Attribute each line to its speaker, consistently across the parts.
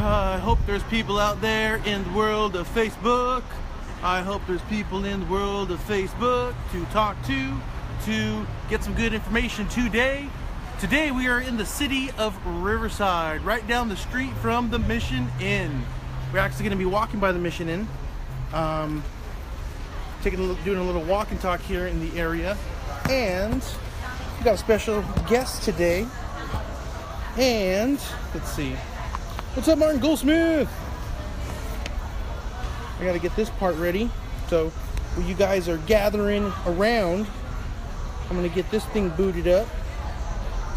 Speaker 1: I hope there's people out there in the world of Facebook. I hope there's people in the world of Facebook to talk to get some good information today. Today we are in the city of Riverside, right down the street from the Mission Inn. We're actually going to be walking by the Mission Inn, doing a little walk and talk here in the area. And we got a special guest today. And let's see. What's up, Martin Goldsmith? I gotta get this part ready. So when you guys are gathering around, I'm gonna get this thing booted up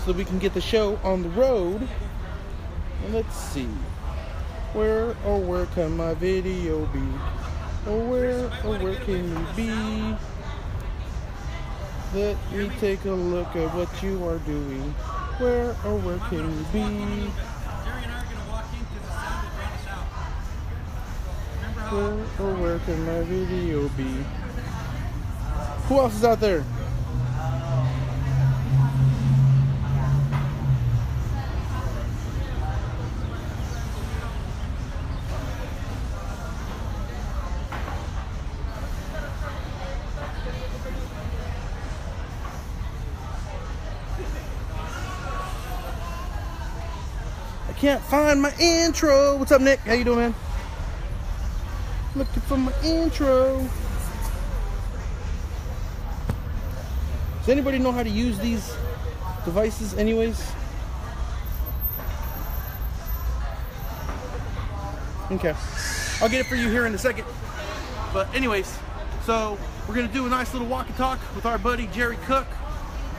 Speaker 1: so we can get the show on the road. And let's see. Where can my video be? Where can you be? Let me take a look at what you are doing. Where can you be? Where can my video be? Who else is out there? I can't find my intro. What's up, Nick? How you doing, man? Looking for my intro. Does anybody know how to use these devices anyways? Okay. I'll get it for you here in a second. But anyways, so we're going to do a nice little walk and talk with our buddy Jerry Cook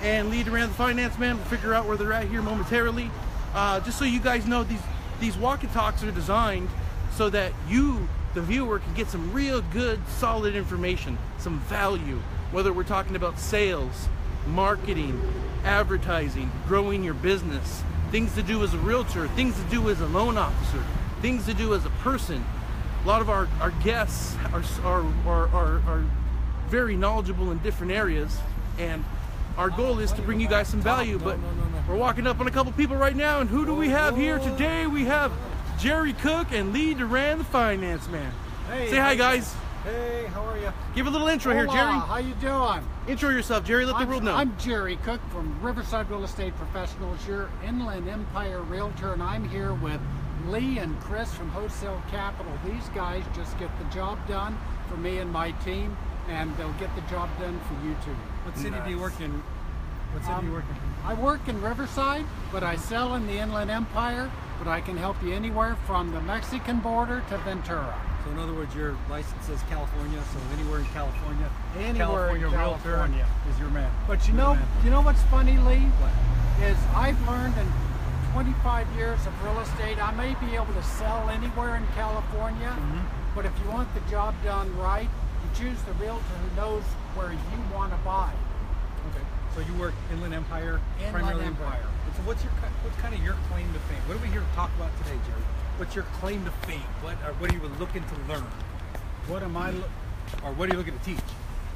Speaker 1: and Lee Duran, the finance man. We'll figure out where they're at here momentarily. Just so you guys know, these walk and talks are designed so that you, the viewer, can get some real good, solid information, some value, whether we're talking about sales, marketing, advertising, growing your business, things to do as a realtor, things to do as a loan officer, things to do as a person. A lot of our guests are very knowledgeable in different areas, and our goal is to bring you guys some value. But we're walking up on a couple people right now, and who do we have here today? We have Jerry Cook and Lee Duran, the finance man.
Speaker 2: Hey,
Speaker 1: say hi, guys.
Speaker 2: Hey, how are you?
Speaker 1: Give a little intro here, Jerry.
Speaker 2: How you doing?
Speaker 1: Intro yourself, Jerry. Let the world know.
Speaker 2: I'm Jerry Cook from Riverside Real Estate Professionals, your Inland Empire Realtor, and I'm here with Lee and Chris from Wholesale Capital. These guys just get the job done for me and my team, and they'll get the job done for you too.
Speaker 3: What city do you work in? What city do you work in?
Speaker 2: I work in Riverside, but I sell in the Inland Empire, but I can help you anywhere from the Mexican border to Ventura.
Speaker 3: So in other words, your license says California, so anywhere in California,
Speaker 2: Anywhere in California
Speaker 3: is your man.
Speaker 2: But you know what's funny, Lee? What? Is I've learned in 25 years of real estate, I may be able to sell anywhere in California, but if you want the job done right, you choose the realtor who knows where you want to buy.
Speaker 3: Okay. So you work Inland Empire,
Speaker 2: Inland Empire.
Speaker 3: So what's kind of your claim to fame? What are we here to talk about today, Jerry? What's your claim to fame? What are you looking to learn?
Speaker 2: What am I?
Speaker 3: Or what are you looking to teach?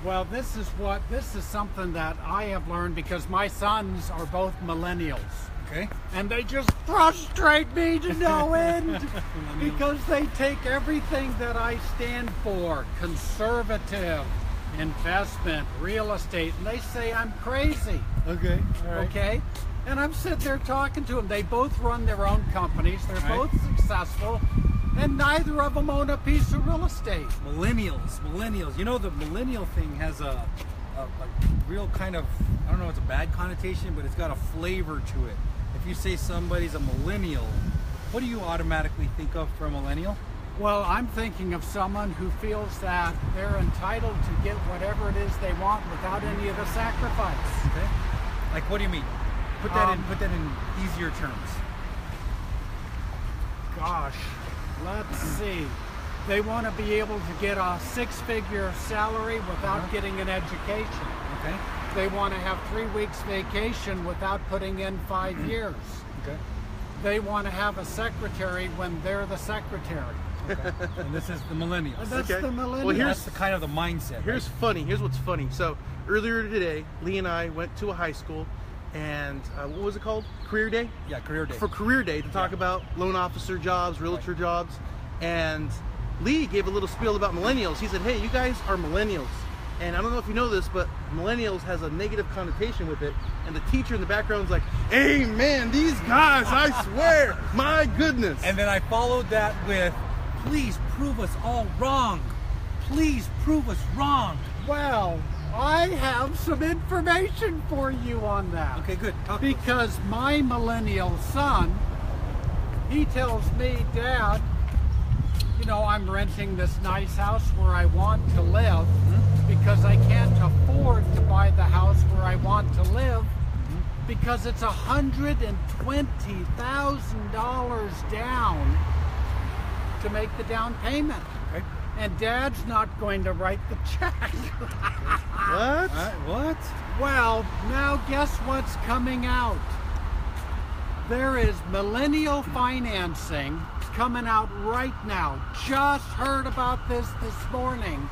Speaker 2: Well, this is something that I have learned because my sons are both millennials.
Speaker 3: Okay.
Speaker 2: And they just frustrate me to no end because they take everything that I stand for, conservative, investment, real estate, and they say I'm crazy.
Speaker 3: Okay. All right.
Speaker 2: Okay. And I'm sitting there talking to them. They both run their own companies. They're both successful, and neither of them own a piece of real estate.
Speaker 3: Millennials. You know, the millennial thing has a real kind of, I don't know, it's a bad connotation, but it's got a flavor to it. If you say somebody's a millennial, what do you automatically think of for a millennial?
Speaker 2: Well, I'm thinking of someone who feels that they're entitled to get whatever it is they want without any of the sacrifice.
Speaker 3: Okay. Like, what do you mean? Put that in easier terms.
Speaker 2: Gosh, let's see. They want to be able to get a six-figure salary without getting an education.
Speaker 3: Okay.
Speaker 2: They want to have 3 weeks vacation without putting in 5 years.
Speaker 3: Okay.
Speaker 2: They want to have a secretary when they're the secretary.
Speaker 3: Okay. And this is the millennials.
Speaker 2: That's the millennials.
Speaker 1: Well,
Speaker 3: that's the kind of the mindset.
Speaker 1: Here's
Speaker 3: right?
Speaker 1: funny. Here's what's funny. So earlier today, Lee and I went to a high school, and what was it called? Career Day?
Speaker 3: Yeah, Career Day.
Speaker 1: For Career Day to talk about loan officer jobs, realtor jobs. And Lee gave a little spiel about millennials. He said, hey, you guys are millennials. And I don't know if you know this, but millennials has a negative connotation with it. And the teacher in the background is like, amen, these guys, I swear, my goodness.
Speaker 3: And then I followed that with, please prove us all wrong. Please prove us wrong.
Speaker 2: Well, I have some information for you on that.
Speaker 3: Okay, good.
Speaker 2: Because my millennial son, he tells me, Dad, you know, I'm renting this nice house where I want to live because I can't afford to buy the house where I want to live because it's $120,000 down to make the down payment.
Speaker 3: Okay.
Speaker 2: And Dad's not going to write the check.
Speaker 1: What?
Speaker 3: What?
Speaker 2: Well, now guess what's coming out? There is millennial financing coming out right now. Just heard about this morning,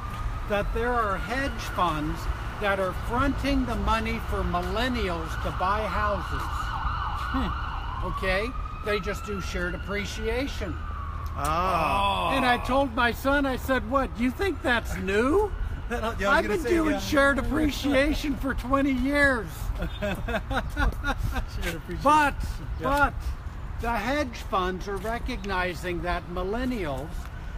Speaker 2: that there are hedge funds that are fronting the money for millennials to buy houses. Okay? They just do shared appreciation.
Speaker 1: Ah.
Speaker 2: And I told my son, I said, what, you think that's new?
Speaker 3: Yeah,
Speaker 2: I've been doing shared appreciation for 20 years. But the hedge funds are recognizing that millennials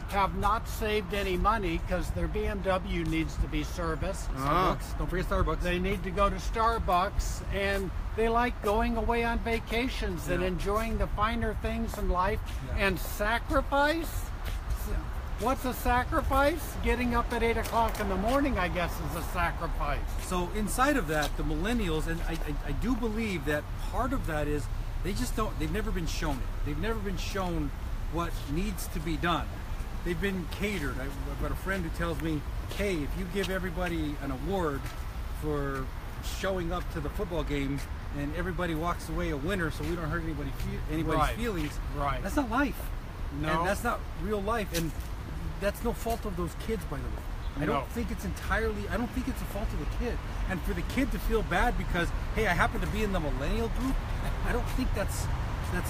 Speaker 2: have not saved any money because their BMW needs to be serviced.
Speaker 3: Starbucks. Don't forget Starbucks.
Speaker 2: They need to go to Starbucks, and they like going away on vacations and enjoying the finer things in life. And sacrifice? What's a sacrifice? Getting up at 8 o'clock in the morning, I guess, is a sacrifice.
Speaker 3: So inside of that, the millennials, and I do believe that part of that is they've never been shown it. They've never been shown what needs to be done. They've been catered. I've got a friend who tells me, hey, if you give everybody an award for showing up to the football game and everybody walks away a winner so we don't hurt anybody's feelings, that's not life.
Speaker 2: No.
Speaker 3: And that's not real life. And that's no fault of those kids, by the way. I don't think it's a fault of the kid. And for the kid to feel bad because, hey, I happen to be in the millennial group, I don't think that's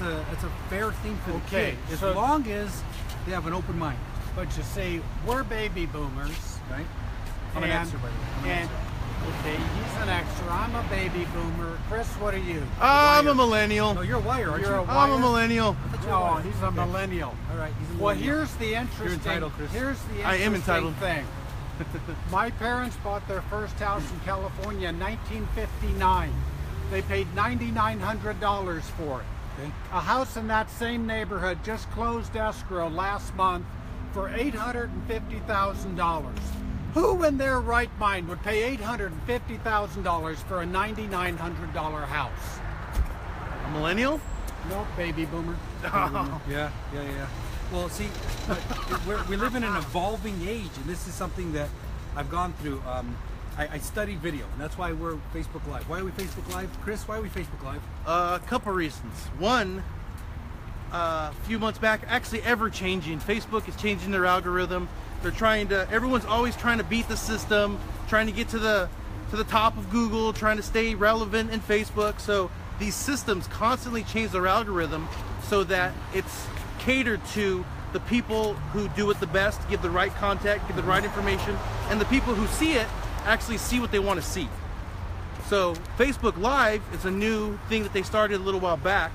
Speaker 3: a fair thing for the kid. As long as they have an open mind.
Speaker 2: But you see, we're baby boomers.
Speaker 3: Right? I'm an extra, by the way.
Speaker 2: Okay, he's an extra. I'm a baby boomer. Chris, what are you?
Speaker 1: I'm a millennial.
Speaker 3: No, you're a wire, aren't you?
Speaker 1: I'm a millennial.
Speaker 2: No, he's a millennial.
Speaker 3: All right, he's a millennial.
Speaker 2: Well, here's the interesting.
Speaker 3: You're entitled, Chris.
Speaker 2: Here's the
Speaker 1: I am entitled.
Speaker 2: thing. My parents bought their first house in California in 1959. They paid $9,900 for it.
Speaker 3: Okay.
Speaker 2: A house in that same neighborhood just closed escrow last month for $850,000. Who in their right mind would pay $850,000 for a $9,900 house?
Speaker 1: A millennial?
Speaker 2: Nope, baby boomer.
Speaker 3: Yeah. Well, see, we live in an evolving age, and this is something that I've gone through. I study video, and that's why we're Facebook Live. Why are we Facebook Live? Chris, why are we Facebook Live?
Speaker 1: A couple reasons. One, a few months back, actually ever changing. Facebook is changing their algorithm. Everyone's always trying to beat the system, trying to get to the top of Google, trying to stay relevant in Facebook. So these systems constantly change their algorithm so that it's catered to the people who do it the best, give the right content, give the right information, and the people who see it actually see what they want to see. So Facebook Live is a new thing that they started a little while back,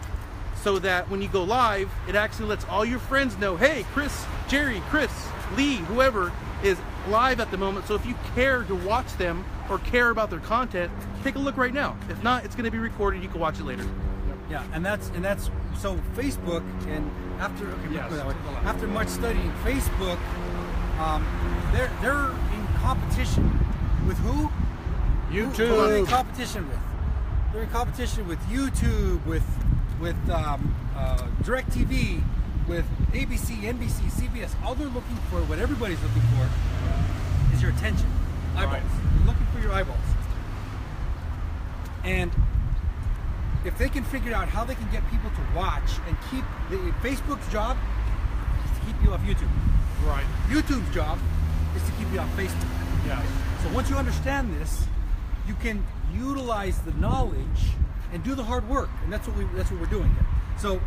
Speaker 1: so that when you go live, it actually lets all your friends know, hey, Chris, Jerry, Chris, Lee, whoever is live at the moment. So if you care to watch them or care about their content, take a look right now. If not, it's going to be recorded. You can watch it later.
Speaker 3: Yeah, and that's so Facebook. And after much studying, Facebook, they're in competition with who?
Speaker 2: YouTube.
Speaker 3: Who are they in competition with? They're in competition with YouTube, with DirecTV, with ABC, NBC, CBS. All they're looking for, what everybody's looking for, is your attention. Eyeballs. They're looking for your eyeballs. And if they can figure out how they can get people to watch and keep Facebook's job is to keep you off YouTube.
Speaker 2: Right.
Speaker 3: YouTube's job is to keep you off Facebook.
Speaker 2: Yes.
Speaker 3: So once you understand this, you can utilize the knowledge and do the hard work. And that's what we're doing here. So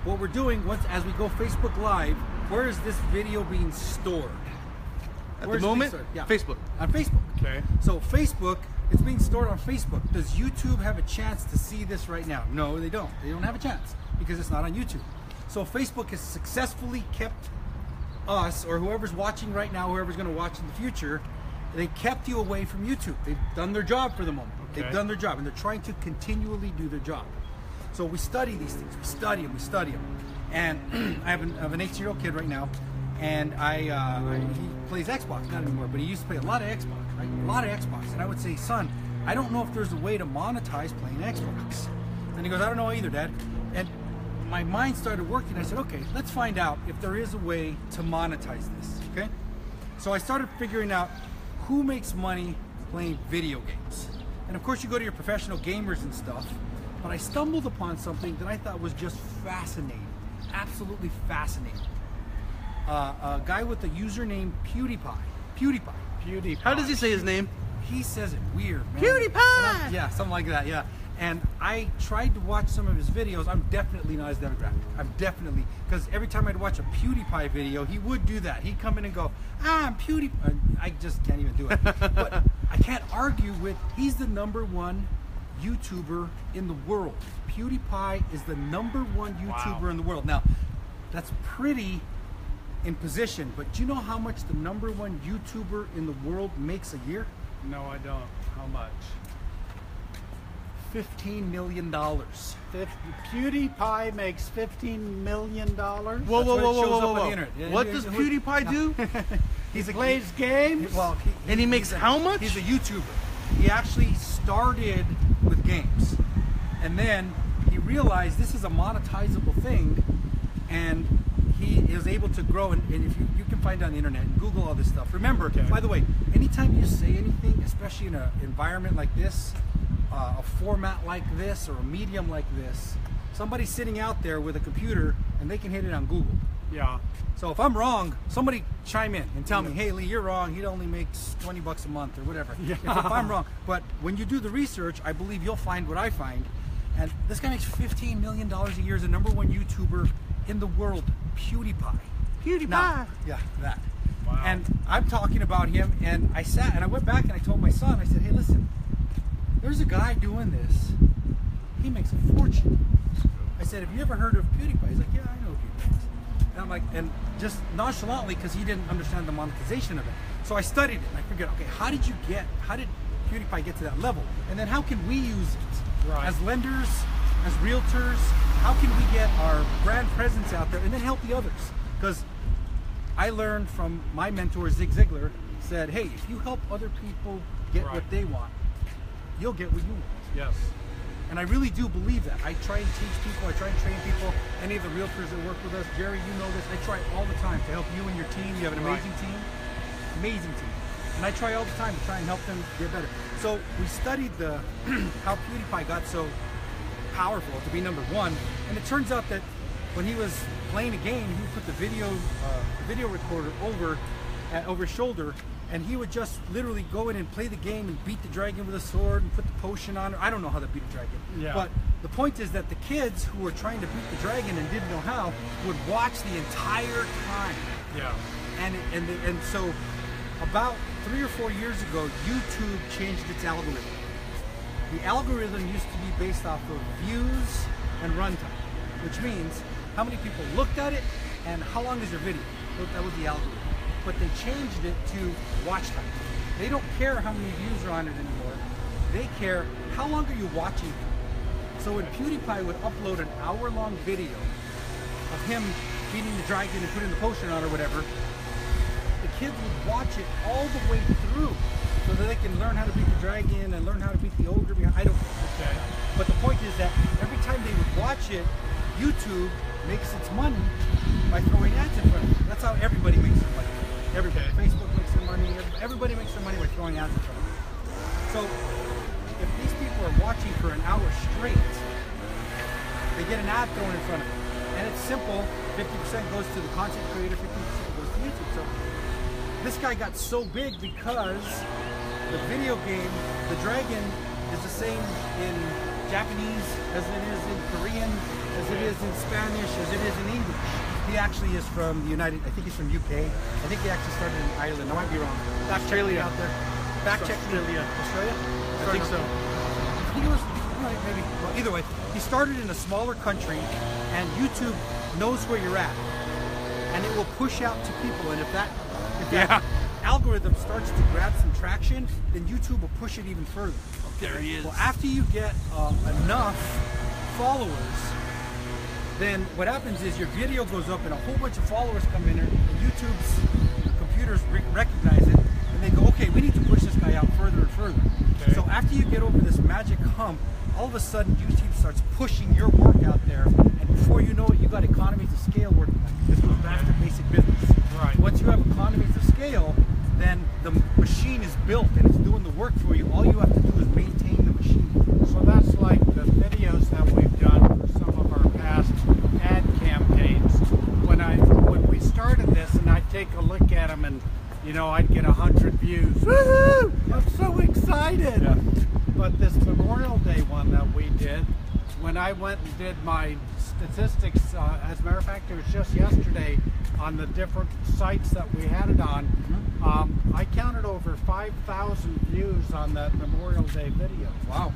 Speaker 3: what we're doing as we go Facebook Live, where is this video being stored?
Speaker 1: At the moment,
Speaker 3: yeah.
Speaker 1: Facebook.
Speaker 3: On Facebook.
Speaker 1: Okay.
Speaker 3: So Facebook, it's being stored on Facebook. Does YouTube have a chance to see this right now? No, they don't. They don't have a chance because it's not on YouTube. So Facebook has successfully kept us, or whoever's watching right now, whoever's going to watch in the future, they kept you away from YouTube. They've done their job for the moment.
Speaker 1: Okay.
Speaker 3: They've done their job, and they're trying to continually do their job. So we study these things. We study them. And I have an 18-year-old kid right now, and he plays Xbox, not anymore, but he used to play a lot of Xbox, right? A lot of Xbox. And I would say, son, I don't know if there's a way to monetize playing Xbox. And he goes, I don't know either, Dad. And my mind started working. I said, okay, let's find out if there is a way to monetize this, okay? So I started figuring out who makes money playing video games. And of course you go to your professional gamers and stuff, but I stumbled upon something that I thought was just fascinating, absolutely fascinating. A guy with the username PewDiePie.
Speaker 1: How does he say his name?
Speaker 3: He says it weird, man.
Speaker 1: PewDiePie!
Speaker 3: Yeah, something like that, yeah. And I tried to watch some of his videos. I'm definitely not his demographic. Because every time I'd watch a PewDiePie video, he would do that. He'd come in and go, I'm PewDiePie. I just can't even do it. But I can't argue with, he's the #1 YouTuber in the world. PewDiePie is the #1 YouTuber in the world. Now, that's pretty in position, but do you know how much the #1 YouTuber in the world makes a year?
Speaker 2: No, I don't. How much?
Speaker 3: $15 million.
Speaker 2: PewDiePie makes $15 million.
Speaker 1: Whoa. What does PewDiePie do?
Speaker 2: He plays games?
Speaker 3: Well,
Speaker 1: and he makes how much?
Speaker 3: He's a YouTuber. He actually started with games. And then he realized this is a monetizable thing, and he is able to grow. And if you can find it on the internet and Google all this stuff. Remember, by the way, anytime you say anything, especially in an environment like this, a format like this, or a medium like this, somebody's sitting out there with a computer and they can hit it on Google.
Speaker 2: Yeah.
Speaker 3: So if I'm wrong, somebody chime in and tell me, hey Lee, you're wrong. He only makes $20 a month or whatever.
Speaker 2: Yeah.
Speaker 3: If I'm wrong. But when you do the research, I believe you'll find what I find. And this guy makes $15 million a year as the #1 YouTuber in the world, PewDiePie. Now, yeah, that.
Speaker 2: Wow.
Speaker 3: And I'm talking about him, and I sat and I went back and I told my son, I said, hey, listen, there's a guy doing this. He makes a fortune. I said, have you ever heard of PewDiePie? He's like, yeah, I know who PewDiePie is. And I'm like, and just nonchalantly, because he didn't understand the monetization of it. So I studied it and I figured, okay, how did PewDiePie get to that level? And then how can we use it?
Speaker 2: Right.
Speaker 3: As lenders, as realtors, how can we get our brand presence out there and then help the others? Because I learned from my mentor, Zig Ziglar, said, hey, if you help other people get what they want, you'll get what you want.
Speaker 2: Yes.
Speaker 3: And I really do believe that. I try and teach people, I try and train people, any of the realtors that work with us, Jerry, you know this, I try all the time to help you and your team. You have an amazing team. And I try all the time to try and help them get better. So we studied how PewDiePie got so powerful to be #1, and it turns out that when he was playing a game, he would put the video recorder over his shoulder, and he would just literally go in and play the game and beat the dragon with a sword and put the potion on it. I don't know how to beat a dragon, but the point is that the kids who were trying to beat the dragon and didn't know how would watch the entire time.
Speaker 2: Yeah.
Speaker 3: And so about 3 or 4 years ago, YouTube changed its algorithm. The algorithm used to be based off of views and runtime, which means how many people looked at it and how long is your video. That was the algorithm. But they changed it to watch time. They don't care how many views are on it anymore. They care how long are you watching it. So when PewDiePie would upload an hour-long video of him beating the dragon and putting the potion on or whatever, the kids would watch it all the way through so that they can learn how to beat the dragon and learn how to beat the ogre. I don't know.
Speaker 2: Okay.
Speaker 3: But the point is that every time they would watch it, YouTube makes its money by throwing ads in front of it. That's how everybody makes their money. Everybody. Facebook makes their money. Everybody makes their money by throwing ads in front of it. So if these people are watching for an hour straight, they get an ad thrown in front of them. And it's simple. 50% goes to the content creator, 50% goes to YouTube. So this guy got so big because the video game, the dragon, is the same in Japanese as it is in Korean, as it is in Spanish, as it is in English. He actually is from the I think he's from UK. I think he actually started in Ireland. I might be wrong. Back Australia out there. Back check Australia. Australia?
Speaker 1: I think so.
Speaker 3: I think it was, maybe. Well, either way, he started in a smaller country, and YouTube knows where you're at, and it will push out to people. And if that algorithm starts to grab some traction, then YouTube will push it even further.
Speaker 1: There he is.
Speaker 3: Well, after you get enough followers, then what happens is your video goes up and a whole bunch of followers come in, and YouTube's computers recognize it, and they go, okay, we need to push this guy out further and further. Okay. So after you get over this magic hump, all of a sudden YouTube starts pushing your work out there, and before you know it, you got economies of scale working. This goes back to basic business.
Speaker 1: Right.
Speaker 3: Once you have economies of scale, then the machine is built and it's doing the work for you. All you have to do is maintain the machine.
Speaker 2: So that's like the videos that we've done for some of our past ad campaigns. When we started this, and I'd take a look at them, and I'd get 100 views. Woohoo! I'm so excited.
Speaker 3: Yeah.
Speaker 2: But this Memorial Day one that we did, when I went and did my statistics, as a matter of fact, it was just yesterday on the different sites that we had it on, I counted over 5,000 views on that Memorial Day video.
Speaker 3: Wow.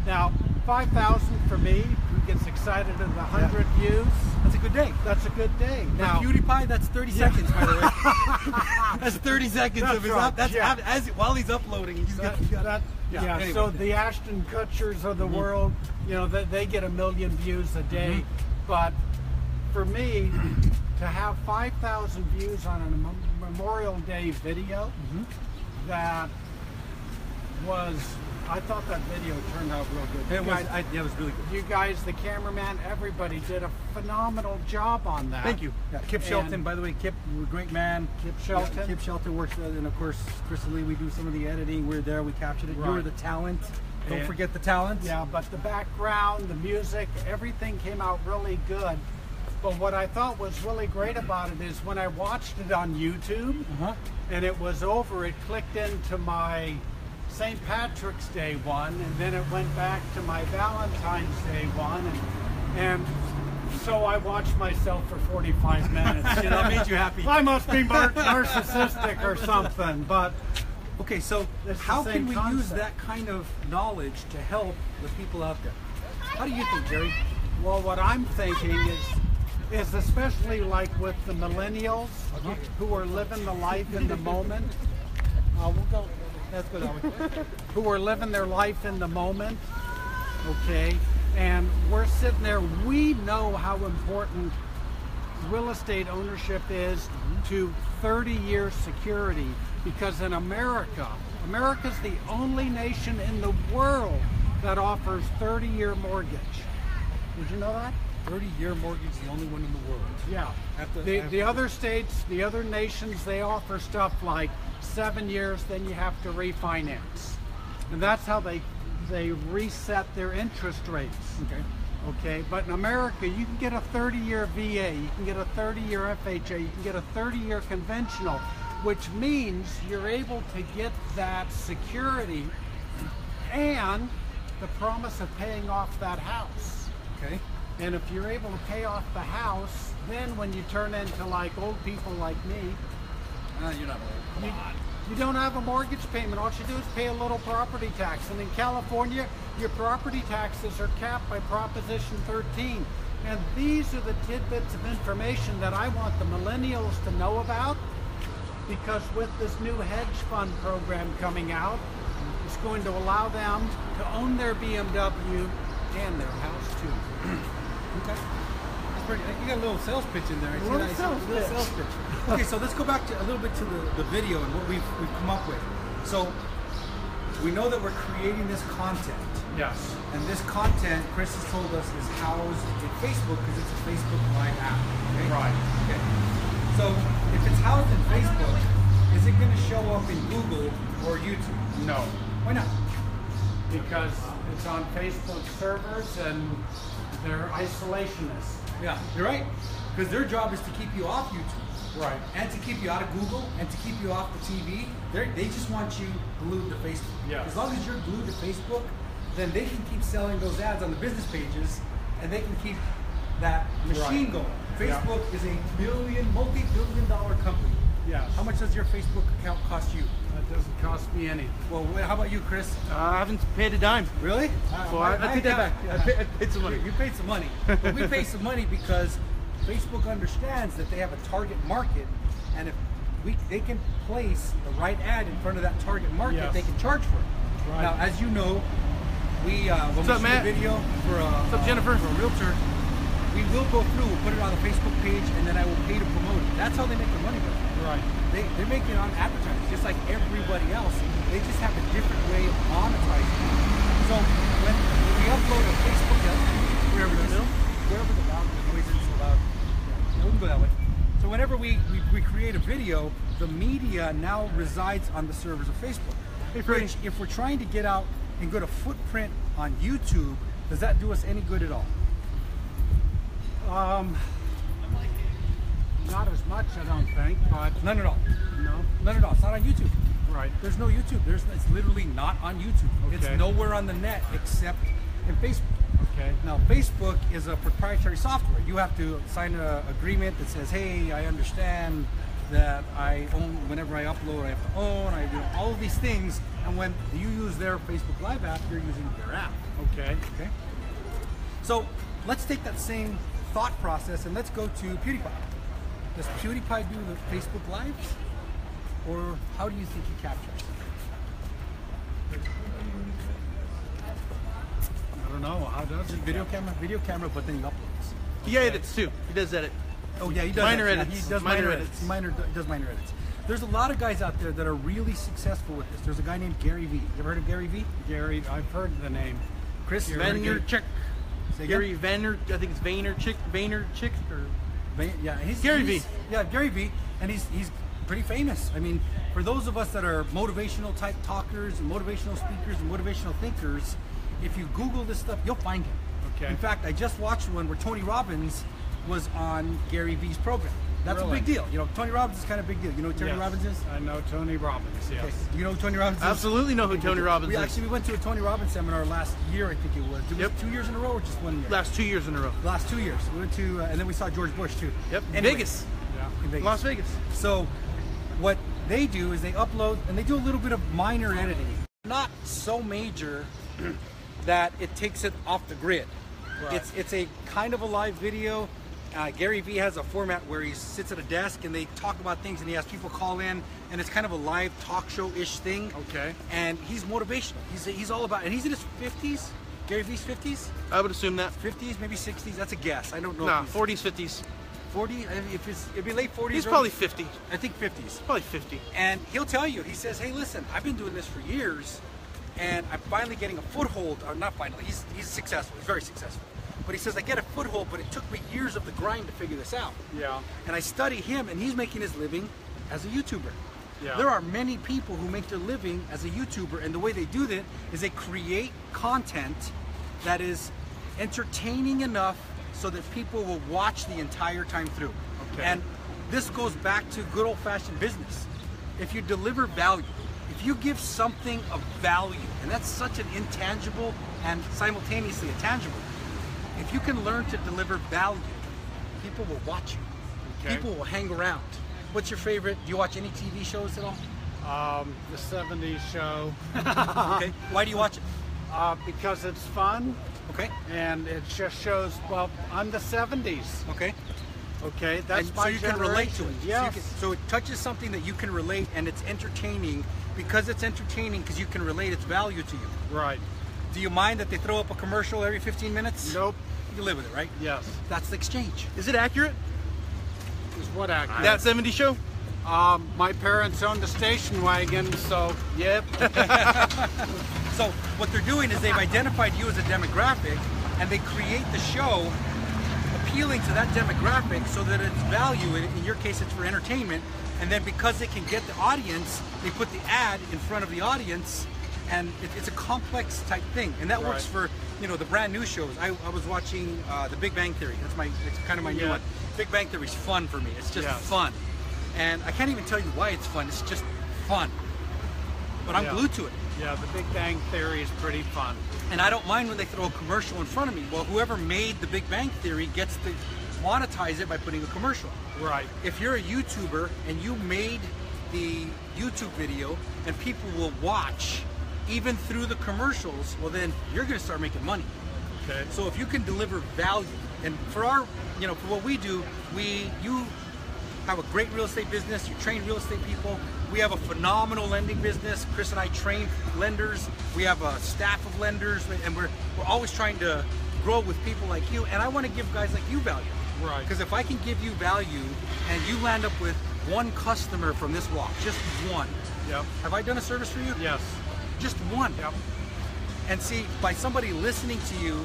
Speaker 2: Now, 5,000 for me, who gets excited at 100 views.
Speaker 3: That's a good day.
Speaker 2: That's a good day.
Speaker 3: For
Speaker 2: Now,
Speaker 3: PewDiePie, that's 30 seconds, by the way. That's 30 seconds of his
Speaker 2: right.
Speaker 3: up. That's while he's uploading. He's got
Speaker 2: anyway. So the Ashton Kutchers of the world, they get 1 million views a day. But for me, to have 5,000 views on a Memorial Day video, that was, I thought that video turned out real good.
Speaker 3: It was really good.
Speaker 2: You guys, the cameraman, everybody did a phenomenal job on that.
Speaker 3: Thank you. Yeah, Kip Shelton, by the way, Kip, a great man.
Speaker 2: Kip Shelton.
Speaker 3: Yeah, Kip Shelton works, and of course, Chris and Lee, we do some of the editing. We're there, we captured it.
Speaker 2: Right.
Speaker 3: You were the talent. Don't forget the talent.
Speaker 2: Yeah, but the background, the music, everything came out really good. But what I thought was really great about it is when I watched it on YouTube, and it was over, it clicked into my St. Patrick's Day one, and then it went back to my Valentine's Day one, and so I watched myself for 45 minutes.
Speaker 3: That made you happy.
Speaker 2: I must be narcissistic or something, but
Speaker 3: okay, so how can we use that kind of knowledge to help the people out there? How do you think, Jerry?
Speaker 2: Well, what I'm thinking is especially like with the millennials who are living the life in the moment. We'll go. That's good. Who are living their life in the moment. Okay, and we're sitting there. We know how important real estate ownership is to 30-year security, because in America's the only nation in the world that offers 30-year mortgage. Did you know that?
Speaker 3: 30-year mortgage is the only one in the world.
Speaker 2: Yeah. The other states, the other nations, they offer stuff like 7 years, then you have to refinance. And that's how they reset their interest rates. Okay, but in America, you can get a 30-year VA, you can get a 30-year FHA, you can get a 30-year conventional, which means you're able to get that security and the promise of paying off that house.
Speaker 3: Okay.
Speaker 2: And if you're able to pay off the house, then when you turn into like old people like me,
Speaker 3: you're not old. Come on.
Speaker 2: You don't have a mortgage payment. All you do is pay a little property tax. And in California, your property taxes are capped by Proposition 13. And these are the tidbits of information that I want the millennials to know about, because with this new hedge fund program coming out, it's going to allow them to own their BMW and their house too.
Speaker 3: Okay. That's pretty, you got a little sales pitch in there.
Speaker 2: A little sales pitch.
Speaker 3: Okay, so let's go back to a little bit to the video and what we've come up with. So we know that we're creating this content.
Speaker 2: Yes.
Speaker 3: And this content, Chris has told us, is housed in Facebook because it's a Facebook Live app. Okay?
Speaker 2: Right.
Speaker 3: Okay. So if it's housed in Facebook, is it going to show up in Google or YouTube?
Speaker 2: No.
Speaker 3: Why not?
Speaker 2: Because it's on Facebook servers and they're isolationists.
Speaker 3: Yeah, you're right. Because their job is to keep you off YouTube.
Speaker 2: Right.
Speaker 3: And to keep you out of Google and to keep you off the TV. They just want you glued to Facebook.
Speaker 2: Yeah.
Speaker 3: As long as you're glued to Facebook, then they can keep selling those ads on the business pages, and they can keep that machine going. Facebook is a multi-billion-dollar company.
Speaker 2: Yes.
Speaker 3: How much does your Facebook account cost you?
Speaker 2: That doesn't cost me any.
Speaker 3: Well, how about you, Chris?
Speaker 1: I haven't paid a dime.
Speaker 3: Really?
Speaker 1: So I take that back.
Speaker 3: Yeah.
Speaker 1: I paid some money.
Speaker 3: You paid some money. But we pay some money because Facebook understands that they have a target market, and if they can place the right ad in front of that target market, they can charge for it.
Speaker 2: Right.
Speaker 3: Now, as you know, when
Speaker 1: What's
Speaker 3: we
Speaker 1: up,
Speaker 3: shoot
Speaker 1: Matt?
Speaker 3: a video for
Speaker 1: What's up, Jennifer?
Speaker 3: for a realtor, we will go through, we'll put it on the Facebook page, and then I will pay to promote it. That's how they make their money.
Speaker 2: Right.
Speaker 3: They're making it on advertising, just like everybody else. They just have a different way of monetizing. So when we upload a Facebook ad, wherever the loud noise is so loud, we can go that way. So whenever we create a video, the media now resides on the servers of Facebook.
Speaker 1: Hey, Freddie.
Speaker 3: Which, if we're trying to get out and get a footprint on YouTube, does that do us any good at all?
Speaker 2: Not as much, I don't think, but
Speaker 3: None at all.
Speaker 2: no.
Speaker 3: None at all. It's not on YouTube.
Speaker 2: Right.
Speaker 3: There's no YouTube. It's literally not on YouTube. It's
Speaker 2: Okay.
Speaker 3: nowhere on the net except in Facebook.
Speaker 2: Okay.
Speaker 3: Now, Facebook is a proprietary software. You have to sign an agreement that says, hey, I understand that I own, whenever I upload, I have to own, I do all of these things. And when you use their Facebook Live app, you're using their app.
Speaker 2: Okay.
Speaker 3: Okay. So let's take that same thought process and let's go to PewDiePie. Does PewDiePie do the Facebook Lives? Or how do you think he captures?
Speaker 2: I don't know. How does it?
Speaker 3: Video camera, but then he uploads.
Speaker 1: He edits too. He does edit.
Speaker 3: Oh yeah, he does
Speaker 1: Minor
Speaker 3: that.
Speaker 1: edits.
Speaker 3: Yeah, he does
Speaker 1: Minor
Speaker 3: minor
Speaker 1: edits.
Speaker 3: edits. He does minor edits. There's a lot of guys out there that are really successful with this. There's a guy named Gary Vee. You ever heard of Gary Vee?
Speaker 2: Gary, I've heard the name.
Speaker 3: Chris
Speaker 1: Vaynerchuk.
Speaker 3: Say again?
Speaker 1: Gary Vayner. I think it's Vaynerchuk or
Speaker 3: Yeah,
Speaker 1: Gary Vee.
Speaker 3: Yeah, Gary Vee, and he's pretty famous. I mean, for those of us that are motivational type talkers and motivational speakers and motivational thinkers, if you Google this stuff, you'll find him.
Speaker 2: Okay.
Speaker 3: In fact, I just watched one where Tony Robbins was on Gary Vee's program. That's a
Speaker 2: Really?
Speaker 3: big deal. You know, Tony Robbins is kind of a big deal. You know who Tony
Speaker 2: Yes.
Speaker 3: Robbins is?
Speaker 2: I know Tony Robbins, yes.
Speaker 3: Okay. You know who Tony Robbins is?
Speaker 1: Absolutely know who Tony Robbins
Speaker 3: We
Speaker 1: is.
Speaker 3: actually went to a Tony Robbins seminar last year, I think it was. Did we
Speaker 1: Yep.
Speaker 3: 2 years in a row or just 1 year?
Speaker 1: Last 2 years in a row.
Speaker 3: Last 2 years. We went to, and then we saw George Bush too.
Speaker 1: Yep.
Speaker 3: Anyway,
Speaker 1: Vegas.
Speaker 2: Yeah.
Speaker 3: in Vegas.
Speaker 1: Las Vegas.
Speaker 3: So what they do is they upload and they do a little bit of minor editing. Not so major that it takes it off the grid.
Speaker 2: Right.
Speaker 3: It's a kind of a live video. Gary Vee has a format where he sits at a desk and they talk about things and he has people call in and it's kind of a live talk show-ish thing.
Speaker 2: Okay.
Speaker 3: And he's motivational. He's all about, and he's in his 50s. Gary Vee's 50s?
Speaker 1: I would assume that.
Speaker 3: 50s, maybe 60s. That's a guess. I don't know.
Speaker 1: Nah,
Speaker 3: if he's
Speaker 1: 40s, 50s.
Speaker 3: 40. It'd be late 40s.
Speaker 1: He's
Speaker 3: early-
Speaker 1: probably 50.
Speaker 3: I think 50s.
Speaker 1: Probably 50.
Speaker 3: And he'll tell you, he says, hey, listen, I've been doing this for years, and I'm finally getting a foothold, or not finally, he's successful, he's very successful. But he says, I get a foothold, but it took me years of the grind to figure this out.
Speaker 2: Yeah.
Speaker 3: And I study him, and he's making his living as a YouTuber.
Speaker 2: Yeah.
Speaker 3: There are many people who make their living as a YouTuber, and the way they do that is they create content that is entertaining enough so that people will watch the entire time through.
Speaker 2: Okay.
Speaker 3: And this goes back to good old-fashioned business. If you deliver value, if you give something of value, and that's such an intangible and simultaneously a tangible, if you can learn to deliver value, people will watch you.
Speaker 2: Okay.
Speaker 3: People will hang around. What's your favorite? Do you watch any TV shows at all?
Speaker 2: The 70s show.
Speaker 3: Okay. Why do you watch it?
Speaker 2: Because it's fun
Speaker 3: Okay.
Speaker 2: and it just shows, well, I'm the 70s.
Speaker 3: Okay.
Speaker 2: Okay, that's
Speaker 3: And
Speaker 2: my
Speaker 3: so you can relate to it.
Speaker 2: generation. Yes.
Speaker 3: So it touches something that you can relate, and it's entertaining. Because it's entertaining, because you can relate its value to you.
Speaker 2: Right.
Speaker 3: Do you mind that they throw up a commercial every 15 minutes?
Speaker 2: Nope.
Speaker 3: You live with it, right?
Speaker 2: Yes.
Speaker 3: That's the exchange.
Speaker 1: Is it accurate?
Speaker 2: Is what accurate?
Speaker 1: That 70s show?
Speaker 2: My parents owned a station wagon, so yep.
Speaker 3: So what they're doing is they've identified you as a demographic, and they create the show appealing to that demographic so that its value, in your case it's for entertainment, and then because they can get the audience, they put the ad in front of the audience, and it's a complex type thing, and that works for, you know, the brand new shows. I was watching The Big Bang Theory. It's kind of my new
Speaker 2: Yeah.
Speaker 3: one. Big Bang Theory is fun for me. It's just
Speaker 2: Yes.
Speaker 3: fun, and I can't even tell you why it's fun. It's just fun, but I'm
Speaker 2: Yeah.
Speaker 3: glued to it.
Speaker 2: Yeah, the Big Bang Theory is pretty fun.
Speaker 3: And I don't mind when they throw a commercial in front of me. Well, whoever made the Big Bang Theory gets to monetize it by putting a commercial.
Speaker 2: Right.
Speaker 3: If you're a YouTuber and you made the YouTube video and people will watch even through the commercials, well then you're going to start making money.
Speaker 2: Okay.
Speaker 3: So if you can deliver value, and for our, you know, for what we do, you have a great real estate business, you train real estate people, we have a phenomenal lending business. Chris and I train lenders, we have a staff of lenders, and we're always trying to grow with people like you, and I want to give guys like you value.
Speaker 2: Right.
Speaker 3: Because if I can give you value and you land up with one customer from this walk, just one.
Speaker 2: Yep.
Speaker 3: Have I done a service for you?
Speaker 2: Yes.
Speaker 3: Just one.
Speaker 2: Yep.
Speaker 3: And see, by somebody listening to you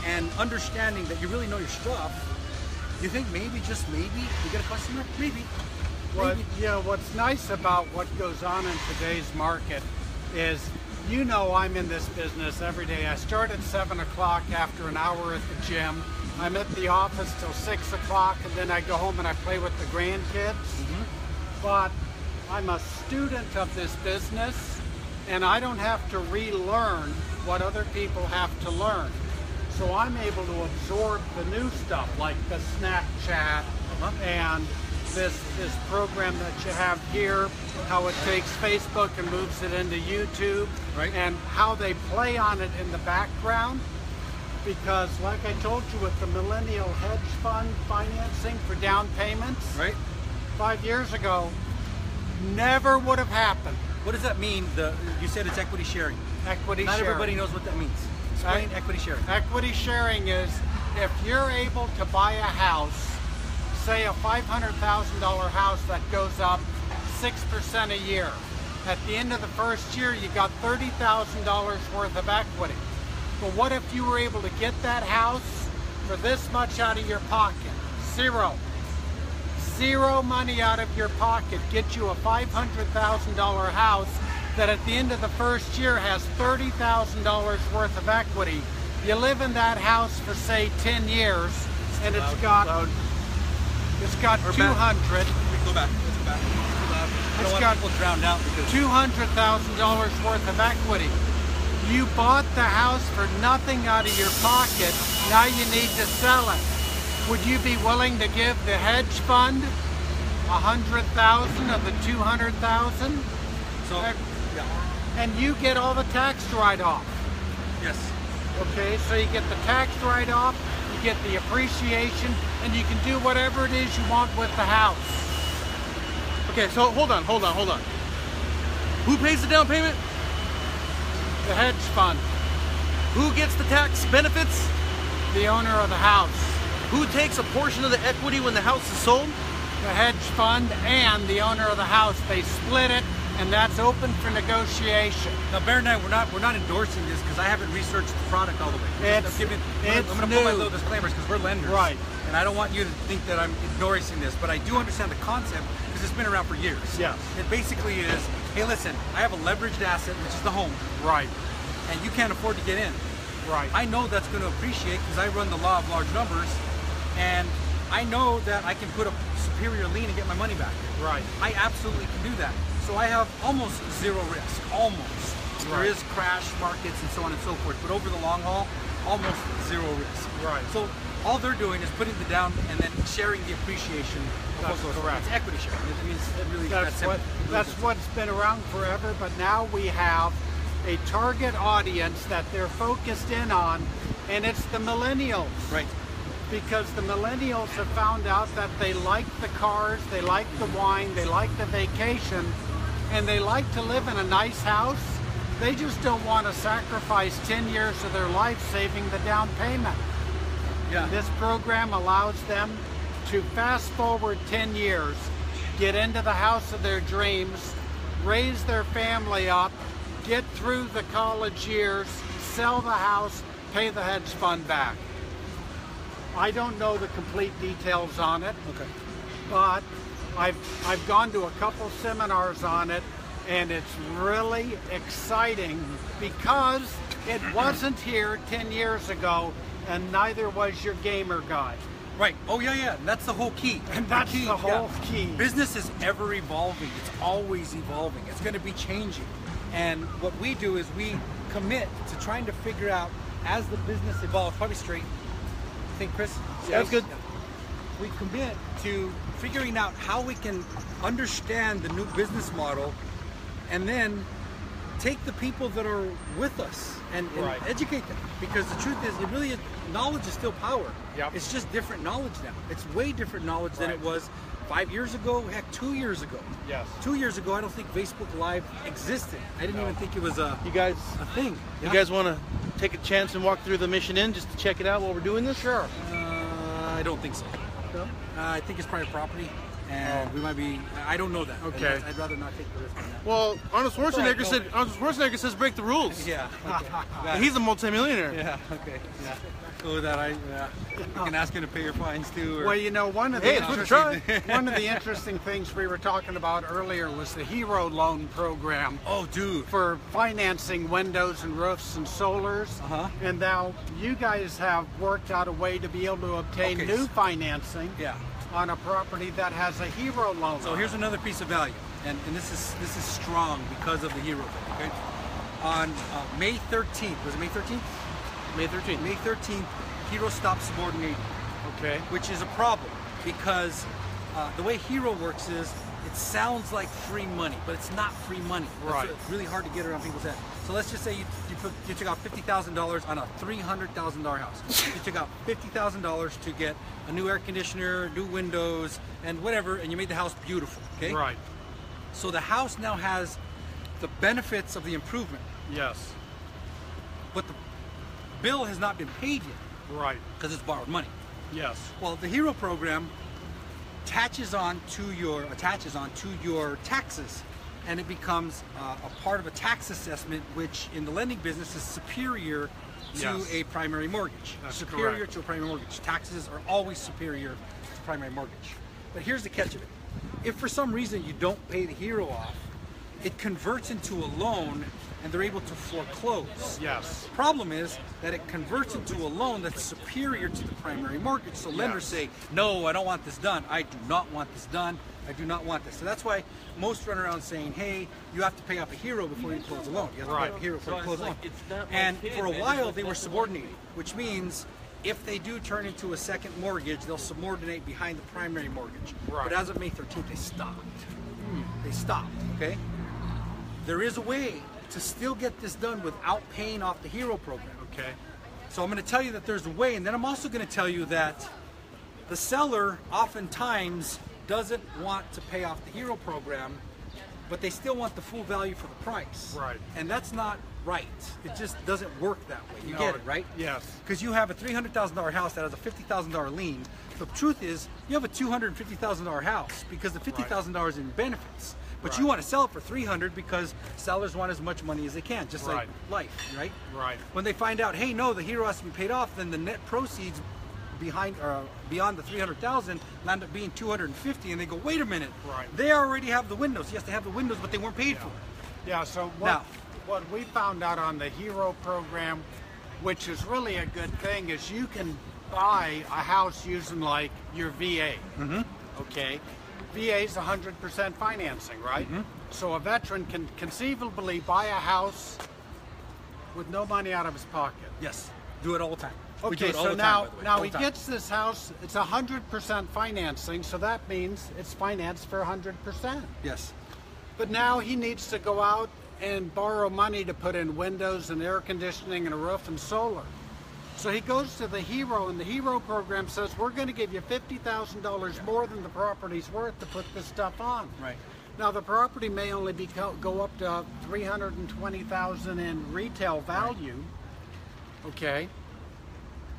Speaker 3: and understanding that you really know your stuff, you think maybe, just maybe, you get a customer? Maybe.
Speaker 2: Well,
Speaker 3: Maybe.
Speaker 2: yeah, what's nice about what goes on in today's market is, you know, I'm in this business every day. I start at 7 o'clock after an hour at the gym. I'm at the office till 6 o'clock, and then I go home and I play with the grandkids. But I'm a student of this business, and I don't have to relearn what other people have to learn. So I'm able to absorb the new stuff, like the Snapchat and this program that you have here, how it takes Facebook and moves it into YouTube,
Speaker 3: Right.
Speaker 2: and how they play on it in the background. Because like I told you, with the millennial hedge fund financing for down payments,
Speaker 3: Right?
Speaker 2: 5 years ago, never would have happened.
Speaker 3: What does that mean? You said it's equity sharing.
Speaker 2: Equity
Speaker 3: Not
Speaker 2: sharing.
Speaker 3: everybody knows what that means. Explain equity sharing.
Speaker 2: Equity sharing is if you're able to buy a house, say a $500,000 house that goes up 6% a year. At the end of the first year, you got $30,000 worth of equity. But what if you were able to get that house for this much out of your pocket? Zero. Zero money out of your pocket. Get you a $500,000 house that at the end of the first year has $30,000 worth of equity. You live in that house for say 10 years, and it's got 200.
Speaker 3: Go back. Let's go back. I don't want
Speaker 2: got
Speaker 3: people drowned out because
Speaker 2: $200,000 worth of equity. You bought the house for nothing out of your pocket. Now you need to sell it. Would you be willing to give the hedge fund $100,000 of the $200,000?
Speaker 3: so yeah.
Speaker 2: And you get all the tax write-off.
Speaker 3: Yes.
Speaker 2: Okay, so you get the tax write-off, you get the appreciation, and you can do whatever it is you want with the house.
Speaker 1: Okay, so hold on. Who pays the down payment?
Speaker 2: The hedge fund,
Speaker 1: Who gets the tax benefits?
Speaker 2: the owner of the house.
Speaker 1: Who takes a portion of the equity when the house is sold?
Speaker 2: The hedge fund and the owner of the house, they split it, and that's open for negotiation.
Speaker 3: Now, Bear and I, we're not endorsing this because I haven't researched the product all the way. I'm going to put my
Speaker 2: new.
Speaker 3: little disclaimers because we're lenders.
Speaker 2: Right.
Speaker 3: And I don't want you to think that I'm endorsing this, but I do understand the concept because it's been around for years.
Speaker 2: Yes.
Speaker 3: It basically is, hey, listen, I have a leveraged asset, which is the home,
Speaker 2: Right,
Speaker 3: and you can't afford to get in.
Speaker 2: right.
Speaker 3: I know that's going to appreciate because I run the law of large numbers, and I know that I can put a superior lien and get my money back.
Speaker 2: Right.
Speaker 3: I absolutely can do that. So I have almost zero risk, almost. There
Speaker 2: Right.
Speaker 3: is crash markets and so on and so forth, but over the long haul, almost zero risk.
Speaker 2: Right.
Speaker 3: So all they're doing is putting the down and then sharing the appreciation. of
Speaker 2: That's
Speaker 3: what goes
Speaker 2: correct.
Speaker 3: It's equity sharing. It means it really
Speaker 2: That's
Speaker 3: simple.
Speaker 2: that's what's been around forever, but now we have a target audience that they're focused in on, and it's the millennials.
Speaker 3: Right.
Speaker 2: Because the millennials have found out that they like the cars, they like the wine, they like the vacation, and they like to live in a nice house. They just don't want to sacrifice 10 years of their life saving the down payment.
Speaker 3: Yeah.
Speaker 2: This program allows them to fast forward 10 years, get into the house of their dreams, raise their family up, get through the college years, sell the house, pay the hedge fund back. I don't know the complete details on it,
Speaker 3: Okay.
Speaker 2: but I've gone to a couple seminars on it, and it's really exciting because it wasn't here 10 years ago, and neither was your gamer guy.
Speaker 3: Right. Oh, yeah, yeah. That's the whole key.
Speaker 2: And that's the whole key.
Speaker 3: Business is ever evolving. It's always evolving. It's going to be changing. And what we do is we commit to trying to figure out, as the business evolves, probably straight. I think, Chris?
Speaker 1: That's good.
Speaker 3: We commit to figuring out how we can understand the new business model, and then take the people that are with us and educate them. Because the truth is, it really is, knowledge is still power.
Speaker 2: Yep.
Speaker 3: It's just different knowledge now. It's way different knowledge than it was 5 years ago, heck, 2 years ago.
Speaker 2: Yes.
Speaker 3: 2 years ago, I don't think Facebook Live existed. I didn't even think it was a
Speaker 1: You guys,
Speaker 3: thing.
Speaker 1: you guys want to take a chance and walk through the Mission Inn just to check it out while we're doing this?
Speaker 2: Sure.
Speaker 3: I don't think so.
Speaker 1: No?
Speaker 3: I think it's private property, and we might be. I don't know that.
Speaker 2: Okay.
Speaker 3: I'd rather not take the risk on that.
Speaker 1: Well, Arnold Schwarzenegger says break the rules.
Speaker 3: Yeah. Okay.
Speaker 1: He's a multimillionaire.
Speaker 3: Yeah. Okay. Yeah. So with that, you can ask him to pay your fines too. Or,
Speaker 2: Well, you know, one of the
Speaker 1: Hey, it's worth a try.
Speaker 2: one of the interesting things we were talking about earlier was the Hero Loan Program
Speaker 3: oh, dude.
Speaker 2: for financing windows and roofs and solars.
Speaker 3: Uh-huh.
Speaker 2: And now you guys have worked out a way to be able to obtain
Speaker 3: Okay,
Speaker 2: new
Speaker 3: so-
Speaker 2: financing
Speaker 3: Yeah.
Speaker 2: on a property that has a Hero Loan.
Speaker 3: So here's another piece of value, and this is strong because of the hero thing. Okay. On May 13th, was it May 13th?
Speaker 1: May 13th.
Speaker 3: May 13th, Hero stopped subordinating.
Speaker 2: Okay.
Speaker 3: Which is a problem, because the way Hero works is it sounds like free money, but it's not free money.
Speaker 2: Right.
Speaker 3: It's really hard to get around people's head. So let's just say you took out $50,000 on a $300,000 house. You took out $50,000 to get a new air conditioner, new windows, and whatever, and you made the house beautiful. Okay.
Speaker 2: Right.
Speaker 3: So the house now has the benefits of the improvement,
Speaker 2: Yes.
Speaker 3: but the bill has not been paid yet
Speaker 2: Right.
Speaker 3: because it's borrowed money.
Speaker 2: Yes.
Speaker 3: Well, the Hero program attaches on to your taxes, and it becomes a part of a tax assessment, which in the lending business is superior to
Speaker 2: Yes.
Speaker 3: a primary mortgage.
Speaker 2: That's
Speaker 3: superior
Speaker 2: correct.
Speaker 3: to a primary mortgage. Taxes are always superior to primary mortgage. But here's the catch of it. If for some reason you don't pay the Hero off, it converts into a loan and they're able to foreclose.
Speaker 2: Yes.
Speaker 3: The problem is that it converts into a loan that's superior to the primary mortgage. So lenders say, no, I don't want this done. I do not want this done. I do not want this. So that's why most run around saying, hey, you have to pay off a Hero before you close a loan. You have to pay off a Hero before you close a loan. And for a while, they were subordinating, which means if they do turn into a second mortgage, they'll subordinate behind the primary mortgage.
Speaker 2: Right.
Speaker 3: But as of May 13th, they stopped. They stopped, okay? There is a way to still get this done without paying off the Hero program.
Speaker 2: Okay.
Speaker 3: So I'm going to tell you that there's a way, and then I'm also going to tell you that the seller oftentimes doesn't want to pay off the Hero program, but they still want the full value for the price.
Speaker 2: Right.
Speaker 3: And that's not right. It just doesn't work that way. You
Speaker 2: No,
Speaker 3: get it, right?
Speaker 2: Yes.
Speaker 3: Because you have a $300,000 house that has a $50,000 lien. The truth is, you have a $250,000 house because the $50,000 is in benefits. But you want to sell it for $300,000 because sellers want as much money as they can, just like life, right?
Speaker 2: Right.
Speaker 3: When they find out, hey, no, the Hero has to be paid off, then the net proceeds beyond the $300,000 land up being $250,000, and they go, wait a minute, they already have the windows. Yes, they have the windows, but they weren't paid for.
Speaker 2: Yeah. So what we found out on the Hero program, which is really a good thing, is you can buy a house using like your VA. Mm-hmm. Okay. VA is 100% financing, right? Mm-hmm. So a veteran can conceivably buy a house with no money out of his pocket.
Speaker 3: Yes, do it all the time. We do
Speaker 2: Okay,
Speaker 3: it all
Speaker 2: so
Speaker 3: the time, by the way.
Speaker 2: now
Speaker 3: All
Speaker 2: he
Speaker 3: the time.
Speaker 2: gets this house. It's 100% financing, so that means it's financed for 100%.
Speaker 3: Yes.
Speaker 2: But now he needs to go out and borrow money to put in windows and air conditioning and a roof and solar. So he goes to the Hero, and the Hero program says, we're going to give you $50,000 more than the property's worth to put this stuff on.
Speaker 3: Right.
Speaker 2: Now the property may only go up to $320,000 in retail value. Okay.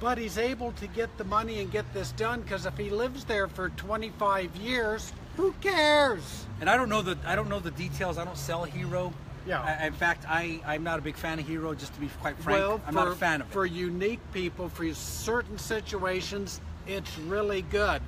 Speaker 2: But he's able to get the money and get this done, because if he lives there for 25 years, who cares?
Speaker 3: And I don't know the details. I don't sell Hero.
Speaker 2: Yeah.
Speaker 3: In fact, I'm not a big fan of Hero, just to be quite frank.
Speaker 2: Well,
Speaker 3: I'm not a fan of it.
Speaker 2: For unique people, for certain situations, it's really good.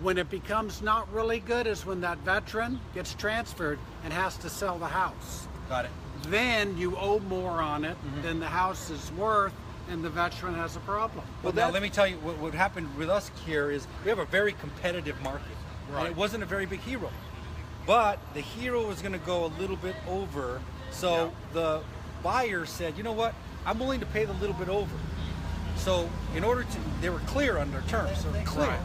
Speaker 2: When it becomes not really good is when that veteran gets transferred and has to sell the house.
Speaker 3: Got it.
Speaker 2: Then you owe more on it than the house is worth, and the veteran has a problem.
Speaker 3: Well, now let me tell you what happened with us here is we have a very competitive market.
Speaker 2: Right.
Speaker 3: And it wasn't a very big Hero. But the Hero was going to go a little bit over So the buyer said, you know what, I'm willing to pay the little bit over. So in order to, they were clear on their terms. So clear.
Speaker 1: Right.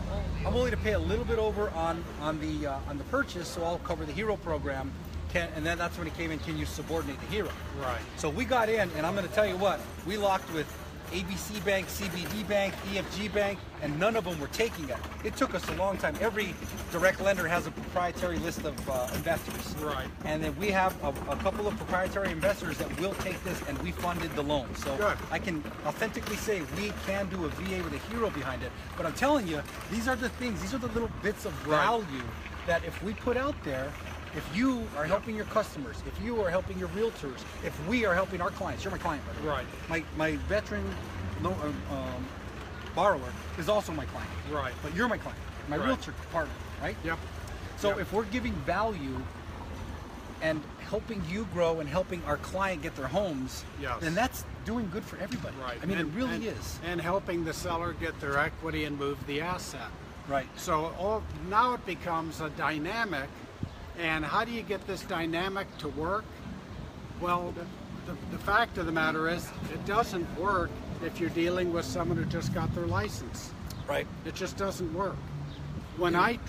Speaker 3: I'm willing to pay a little bit over on the purchase, so I'll cover the hero program. And then that's when he came in, can you subordinate the hero?
Speaker 1: Right.
Speaker 3: So we got in, and I'm going to tell you what, we locked with ABC Bank, CBD Bank, EFG Bank, and none of them were taking it. It took us a long time. Every direct lender has a proprietary list of investors.
Speaker 1: Right.
Speaker 3: And then we have a couple of proprietary investors that will take this, and we funded the loan. So
Speaker 1: Good.
Speaker 3: I can authentically say we can do a VA with a hero behind it. But I'm telling you, these are the things, these are the little bits of value that if we put out there, if you are helping your customers, if you are helping your realtors, if we are helping our clients, you're my client, by the way.
Speaker 1: Right.
Speaker 3: My veteran borrower is also my client.
Speaker 1: Right.
Speaker 3: But you're my client, my realtor partner, right?
Speaker 1: Yep.
Speaker 3: So if we're giving value and helping you grow and helping our client get their homes, then that's doing good for everybody.
Speaker 1: Right.
Speaker 3: I mean, it really is.
Speaker 2: And helping the seller get their equity and move the asset.
Speaker 3: Right.
Speaker 2: So now it becomes a dynamic. And how do you get this dynamic to work? Well, the fact of the matter is, it doesn't work if you're dealing with someone who just got their license.
Speaker 3: Right.
Speaker 2: It just doesn't work. When I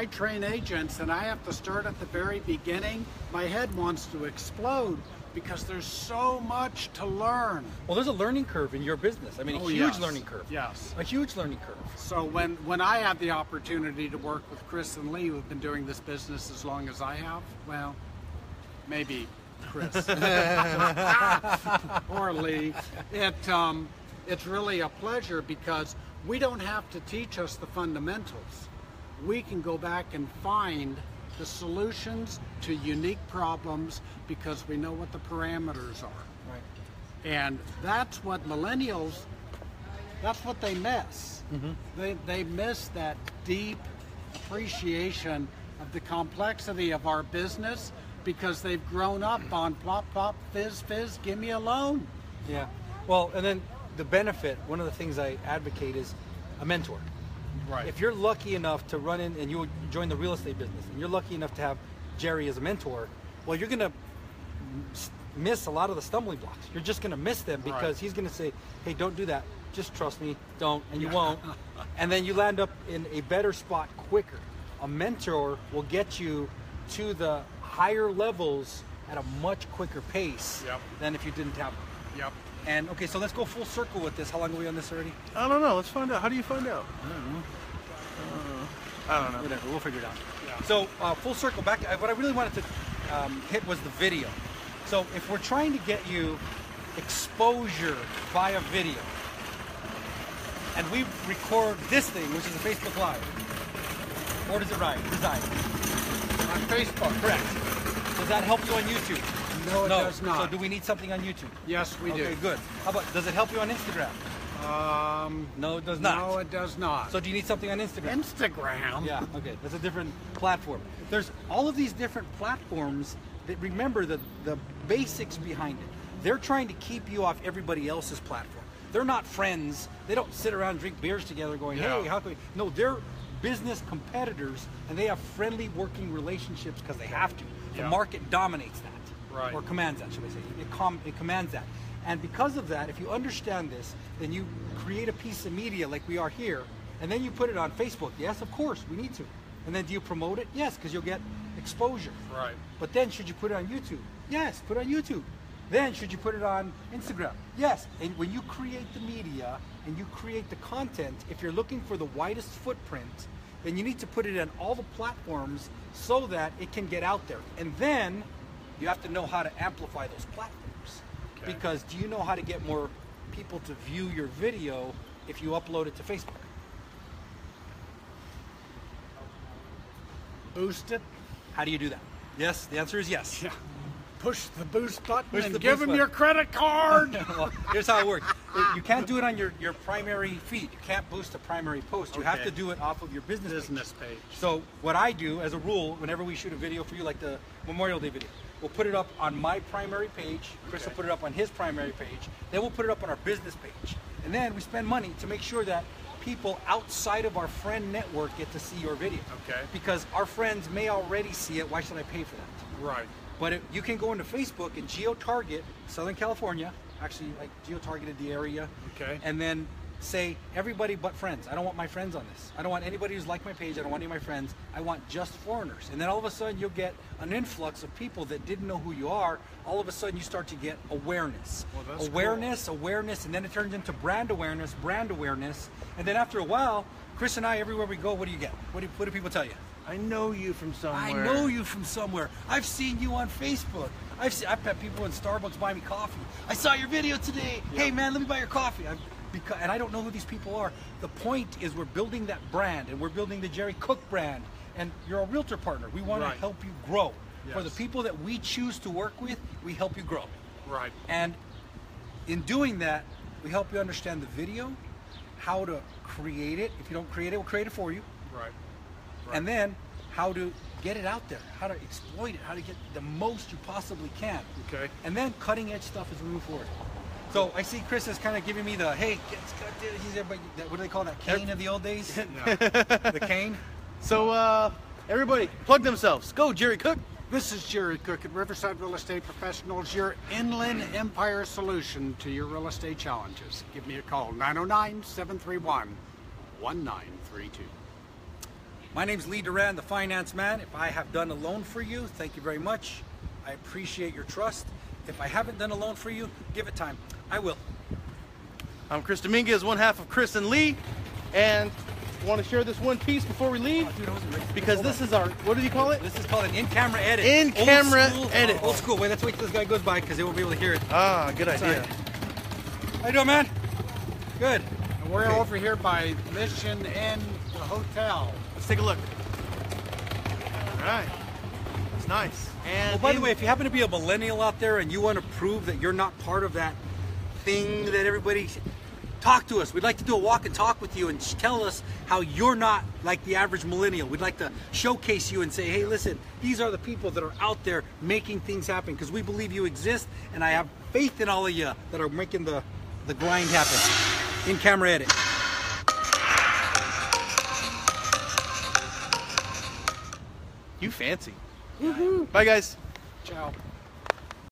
Speaker 2: train agents and I have to start at the very beginning, my head wants to explode because there's so much to learn.
Speaker 3: Well, there's a learning curve in your business. I mean, a huge learning curve.
Speaker 2: Yes.
Speaker 3: A huge learning curve.
Speaker 2: So when I have the opportunity to work with Chris and Lee, who've been doing this business as long as I have, well, maybe Chris or Lee, it's really a pleasure because we don't have to teach us the fundamentals. We can go back and find the solutions to unique problems because we know what the parameters are.
Speaker 3: Right.
Speaker 2: And that's what millennials, that's what they miss. They miss that deep appreciation of the complexity of our business because they've grown up on plop, plop, fizz, fizz, give me a loan.
Speaker 3: Yeah. Well, and then the benefit, one of the things I advocate is a mentor.
Speaker 2: Right.
Speaker 3: If you're lucky enough to run in and you join the real estate business and you're lucky enough to have Jerry as a mentor, well, you're going to miss a lot of the stumbling blocks. You're just going to miss them because he's going to say, hey, don't do that. Just trust me. Don't. And you won't. And then you land up in a better spot quicker. A mentor will get you to the higher levels at a much quicker pace than if you didn't have them.
Speaker 2: Yep.
Speaker 3: And okay, so let's go full circle with this. How long are we on this already?
Speaker 1: I don't know. Let's find out. How do you find out?
Speaker 3: I don't know.
Speaker 1: I don't know.
Speaker 3: Whatever, we'll figure it out. Yeah. So full circle back. What I really wanted to hit was the video. So if we're trying to get you exposure via video, and we record this thing, which is a Facebook Live, or does it reside?
Speaker 2: On Facebook.
Speaker 3: Correct. Does that help you on YouTube?
Speaker 2: No, it does not.
Speaker 3: So do we need something on YouTube?
Speaker 2: Yes, we do.
Speaker 3: Okay, good. How about, does it help you on Instagram? No, it does not.
Speaker 2: No, it does not.
Speaker 3: So do you need something on Instagram?
Speaker 2: Instagram?
Speaker 3: Yeah, okay. That's a different platform. There's all of these different platforms that, remember the basics behind it. They're trying to keep you off everybody else's platform. They're not friends. They don't sit around and drink beers together going, hey, how can we? No, they're business competitors, and they have friendly working relationships because they have to. The market dominates that.
Speaker 2: Right.
Speaker 3: Or commands that, should I say. It commands that. And because of that, if you understand this, then you create a piece of media like we are here, and then you put it on Facebook. Yes, of course, we need to. And then do you promote it? Yes, because you'll get exposure.
Speaker 2: Right.
Speaker 3: But then should you put it on YouTube? Yes, put it on YouTube. Then should you put it on Instagram? Yes. And when you create the media and you create the content, if you're looking for the widest footprint, then you need to put it on all the platforms so that it can get out there. And then you have to know how to amplify those platforms. Okay. Because do you know how to get more people to view your video if you upload it to Facebook?
Speaker 2: Boost it.
Speaker 3: How do you do that? Yes, the answer is yes.
Speaker 2: Yeah. Push the boost button
Speaker 3: Push
Speaker 2: and
Speaker 3: the
Speaker 2: give
Speaker 3: boost
Speaker 2: them
Speaker 3: button.
Speaker 2: your credit card.
Speaker 3: Well, here's how it works. You can't do it on your primary feed. You can't boost a primary post. You have to do it off of your business page. So what I do as a rule, whenever we shoot a video for you, like the Memorial Day video, we'll put it up on my primary page. Chris will put it up on his primary page. Then we'll put it up on our business page. And then we spend money to make sure that people outside of our friend network get to see your video.
Speaker 2: Okay.
Speaker 3: Because our friends may already see it. Why should I pay for that?
Speaker 2: Right.
Speaker 3: But you can go into Facebook and geo-target Southern California, actually like geo-targeted the area,
Speaker 1: Okay.
Speaker 3: and then say everybody but friends. I don't want my friends on this. I don't want anybody who's like my page. I don't want any of my friends. I want just foreigners. And then all of a sudden you'll get an influx of people that didn't know who you are. All of a sudden you start to get awareness.
Speaker 1: Well, that's
Speaker 3: awareness, and then it turns into brand awareness, and then after a while, Chris and I, everywhere we go, what do you get? What do people tell you?
Speaker 1: I know you from somewhere.
Speaker 3: I know you from somewhere. I've seen you on Facebook. I've had people in Starbucks buy me coffee. I saw your video today.
Speaker 1: Yep.
Speaker 3: Hey man, let me buy your coffee. And I don't know who these people are. The point is we're building that brand, and we're building the Jerry Cook brand, and you're a realtor partner. We want
Speaker 1: Right.
Speaker 3: to help you grow.
Speaker 1: Yes.
Speaker 3: For the people that we choose to work with, we help you grow.
Speaker 1: Right.
Speaker 3: And in doing that, we help you understand the video, how to create it. If you don't create it, we'll create it for you.
Speaker 1: Right.
Speaker 3: And then how to get it out there, how to exploit it, how to get the most you possibly can.
Speaker 1: Okay.
Speaker 3: And then cutting edge stuff as we move forward. So I see Chris is kind of giving me the, hey, he's everybody, what do they call that, cane of the old days? The cane?
Speaker 1: So, everybody, plug themselves. Go, Jerry Cook.
Speaker 2: This is Jerry Cook at Riverside Real Estate Professionals, your inland empire solution to your real estate challenges. Give me a call, 909-731-1932.
Speaker 3: My name's Lee Duran, the finance man. If I have done a loan for you, thank you very much. I appreciate your trust. If I haven't done a loan for you, give it time. I will.
Speaker 1: I'm Chris Dominguez, one half of Chris and Lee, and I want to share this one piece before we leave,
Speaker 3: Dude, I wasn't ready.
Speaker 1: because
Speaker 3: Hold
Speaker 1: this
Speaker 3: on.
Speaker 1: is our, what do you call it?
Speaker 3: This is called an in-camera edit.
Speaker 1: In-camera
Speaker 3: Old school,
Speaker 1: edit.
Speaker 3: Old school. Wait, let's wait till this guy goes by because they won't be able to hear it.
Speaker 1: Ah, good idea.
Speaker 3: Sorry. How you doing, man? Good.
Speaker 2: And we're
Speaker 3: Okay.
Speaker 2: over here by Mission Inn, the hotel.
Speaker 1: Let's take a look. All right. It's nice. And
Speaker 3: Well, by the way, if you happen to be a millennial out there and you want to prove that you're not part of that thing that everybody, talk to us. We'd like to do a walk and talk with you and tell us how you're not like the average millennial. We'd like to showcase you and say, hey, listen, these are the people that are out there making things happen, because we believe you exist, and I have faith in all of you that are making the grind happen. In-camera edit.
Speaker 1: you fancy. Bye, guys.
Speaker 2: Ciao.